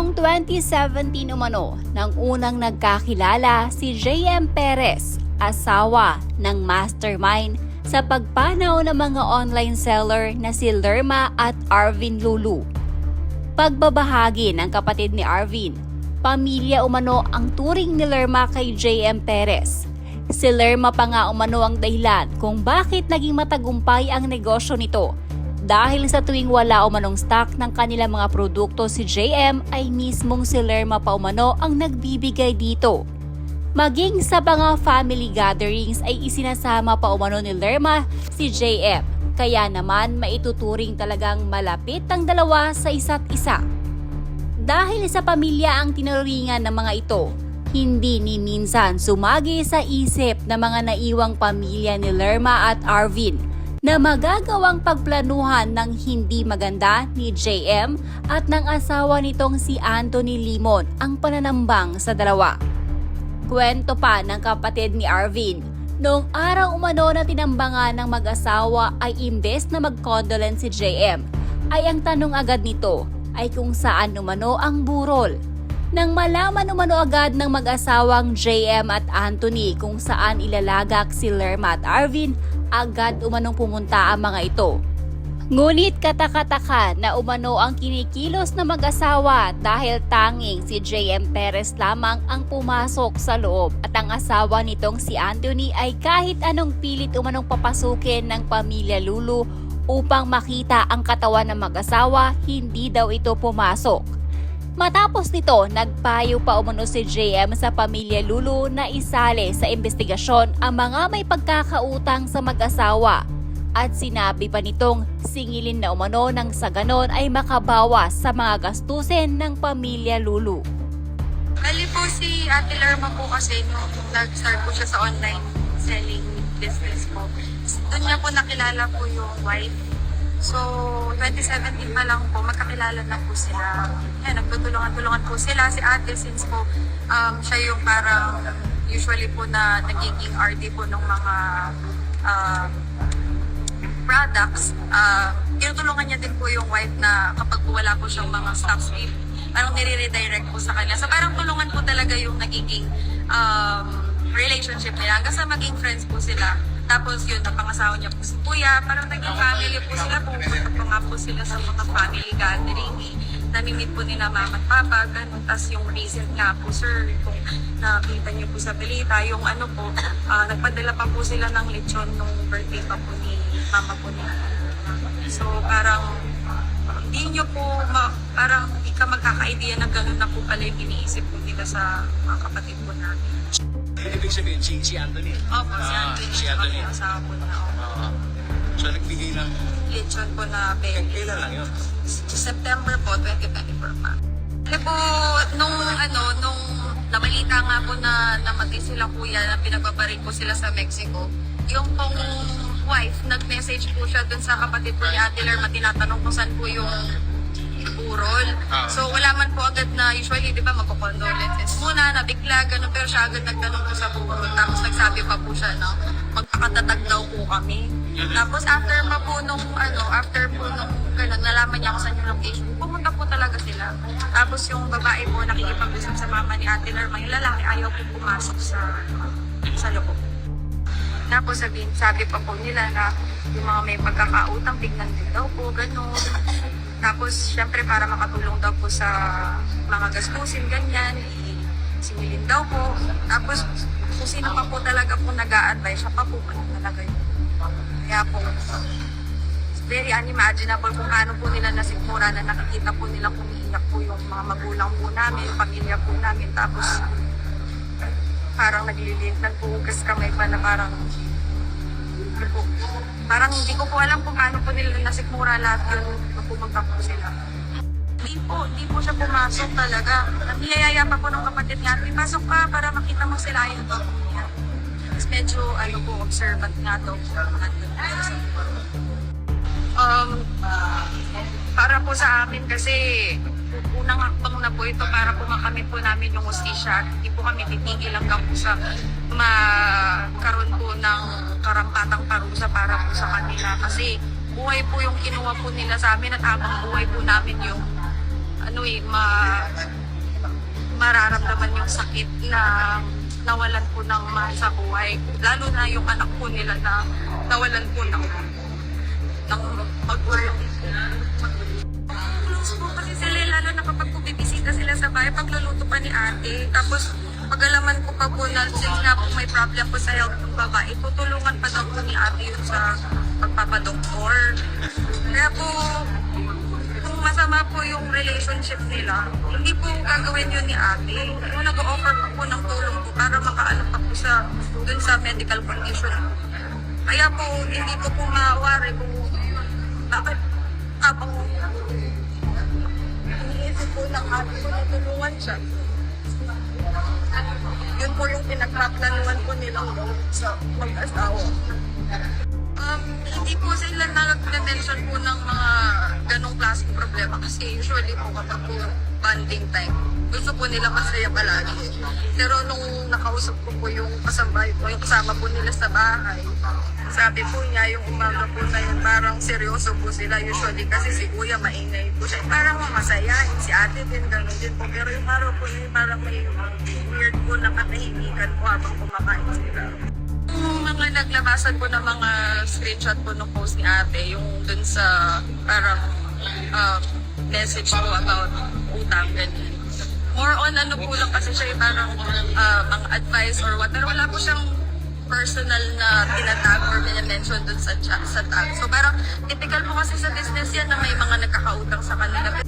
Noong 2017 umano, nang unang nagkakilala si JM Perez, asawa ng mastermind sa pagpanaw ng mga online seller na si Lerma at Arvin Lulu. Pagbabahagi ng kapatid ni Arvin, pamilya umano ang turing ni Lerma kay JM Perez. Si Lerma pa nga umano ang dahilan kung bakit naging matagumpay ang negosyo nito. Dahil sa tuwing wala umanong stock ng kanilang mga produkto si JM ay mismong si Lerma pa umano ang nagbibigay dito. Maging sa mga family gatherings ay isinasama pa umano ni Lerma si JM. Kaya naman maituturing talagang malapit ang dalawa sa isa't isa. Dahil sa pamilya ang tinuringan ng mga ito, hindi ni minsan sumagi sa isip ng mga naiwang pamilya ni Lerma at Arvin na magagawang pagplanuhan ng hindi maganda ni JM at ng asawa nitong si Anthony Limon ang pananambang sa dalawa. Kwento pa ng kapatid ni Arvin, noong araw umano na tinambangan ng mag-asawa ay imbes na mag-condolence si JM, ay ang tanong agad nito ay kung saan umano ang burol. Nang malaman umano agad ng mag-asawang JM at Anthony kung saan ilalagak si Lerma at Arvin, agad umanong pumunta ang mga ito. Ngunit katakataka na umano ang kinikilos na mag-asawa dahil tanging si JM Perez lamang ang pumasok sa loob at ang asawa nitong si Anthony ay kahit anong pilit umanong papasukin ng pamilya Lulu upang makita ang katawan ng mag-asawa, hindi daw ito pumasok. Matapos nito, nagpayo pa umano si JM sa pamilya Lulu na isali sa investigasyon ang mga may pagkakautang sa mag-asawa. At sinabi pa nitong singilin na umano nang sa ganon ay makabawas sa mga gastusin ng pamilya Lulu. Bali po si Ate Lerma po kasi nung nag-start po siya sa online selling business po. Doon niya po nakilala po yung wife. So, 2017 pa lang po, magkakilala na po sila. Yan, nagtutulungan-tulungan po sila. Si ate, since po, siya yung parang usually po na nagiging RD po ng mga products. Tinutulungan niya din po yung wife na kapag po wala po siyang mga stocks, parang nire-redirect po sa kanya. So, parang tulungan po talaga yung nagiging relationship nila. Hanggang sa maging friends po sila. Tapos yun, napangasawa niya po si Kuya. Parang naging family po sila. Pupunta po nga po sila sa mga family gathering. Namimit po nila mama at papa. Ganun. Tapos yung recent nga po, sir, kung nakita niyo po sa balita, yung ano po, nagpadala pa po sila ng lechon nung birthday pa po ni mama po nila. So parang hindi nyo po, parang hindi ka magkaka-idea na gano'n na po pala yung iniisip po nila sa mga kapatid po namin. Ibig sabihin, si Anthony? Opo, si Anthony. Si Anthony. Opo, asawa po na. So, nagbigay ng... Lechon po na baby. Kailan lang yun? September po, 2024 pa. Kasi po, nung nabalita nga po na namatay sila kuya, na pinagbabaril po sila sa Mexico, yung pong wife, nag-message po siya dun sa kapatid po ni Ate Lerma, tinatanong kung saan po yung burol. So wala man po agad na, usually di ba magpakondolences muna, nabigla, gano'n, pero siya agad nagtanong po sa burol. Tapos nagsabi pa po siya, no, magpakatatag daw po kami. Tapos after po nung gano'n, nalaman niya kung saan yung location, pumunta po talaga sila. Tapos yung babae po nakikipag-usap sa mama ni Ate Lerma, yung lalaki ayaw po pumasok sa loob. Tapos sabi pa po nila na yung mga may pagkakautang, tignan din daw po, gano'n. Tapos, syempre, para makatulong daw po sa mga gastusin, ganyan, singilin daw po. Tapos, kung sino pa po talaga po nag-a-advise, siya pa po talaga yun. Kaya po, very unimaginable kung paano po nila nasikmura na nakikita po nila kumiiyak po yung mga magulang po namin, pamilya po namin. Tapos, parang nagpuhugas kamay pa na parang hindi ko po alam kung paano po nila nasikmura lahat yun nung pumunta po sila. Hindi po siya pumasok talaga. Niyayaya pa po ng kapatid niya, pasok ka para makita mo sila yun po niya. Tapos medyo observant nga daw po. Para po sa amin kasi unang hakbang na po ito para po makamit po namin yung hustisya. Hindi po kami titigil hanggang po sa magkaroon po ng karampatang parusa para po sa kanila. Kasi buhay po yung kinuha po nila sa amin at habang buhay po namin yung mararamdaman yung sakit na nawalan po ng mahal sa buhay. Lalo na yung anak po nila na nawalan po ng magulang. Close po kasi sila, lalo na kapag bibisita sila sa bahay, pagluluto pa ni ate. Tapos pag-alaman ko pa po na since nga po may problem po sa health ng babae, tutulungan pa daw po ni ate yun sa pagpapadoktor. Kaya po, kung masama po yung relationship nila, hindi po gagawin yun ni ate. Kung nag-offer pa po ng tulong po para makaano pa po sa dun sa medical condition. Kaya po, hindi ko po maawari kung bakit habang iniisip po ng ate ko na tulungan siya. Yun po yung pinagpaplanuhan po nilang sa mag-asawa. Hindi po sila nag-mention po ng mga ganong klaseng problema kasi usually po kapag po bonding time, gusto po nila masaya palagi. Pero nung nakausap ko po yung kasabay po, yung kasama po nila sa bahay, sabi po niya yung umaga po na yun, parang seryoso po sila usually kasi si kuya maingay po siya. Parang masayahin, si ate din, gano'n din po. Pero yung araw po na yun, parang may weird po na katahimikan po habang kumakain sila. Yung mga naglabasan po ng mga screenshot po ng post ni ate, yung dun sa parang message po about utang, ganyan. More on ano po lang kasi siya yung parang mga advice or what. Pero wala po siyang personal na tinatag or mention dun sa tag. So parang typical po kasi sa business yan na may mga nagkakautang sa kanila.